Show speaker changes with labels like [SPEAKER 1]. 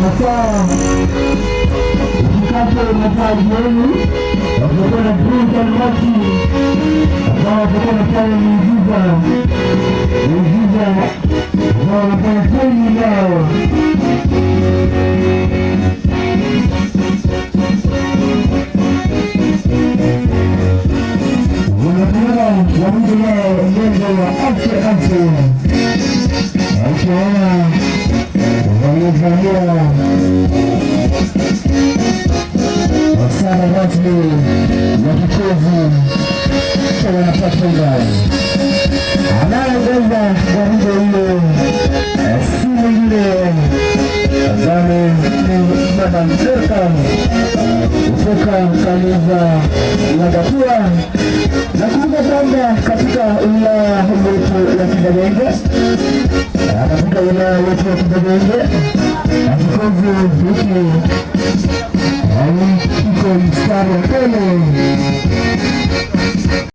[SPEAKER 1] masaa ifikapo masaa jioni, watakuwa na printa mati ambao watakuwa nafanya miujiza ambao wanafanya treni yao. Wanapeana wamuda yao mwendo wa afya wakiona waliovalia wasana rasmi ya kikovu cha wanapatengani. Anayeongoza gwaride hilo si mwingine bali ni Madam Serkan kutoka kanisa la Gatua. Nakumbuka kwamba katika wilaya yetu ya Kidagenge kikovu hiki kiko mstari wa mbele.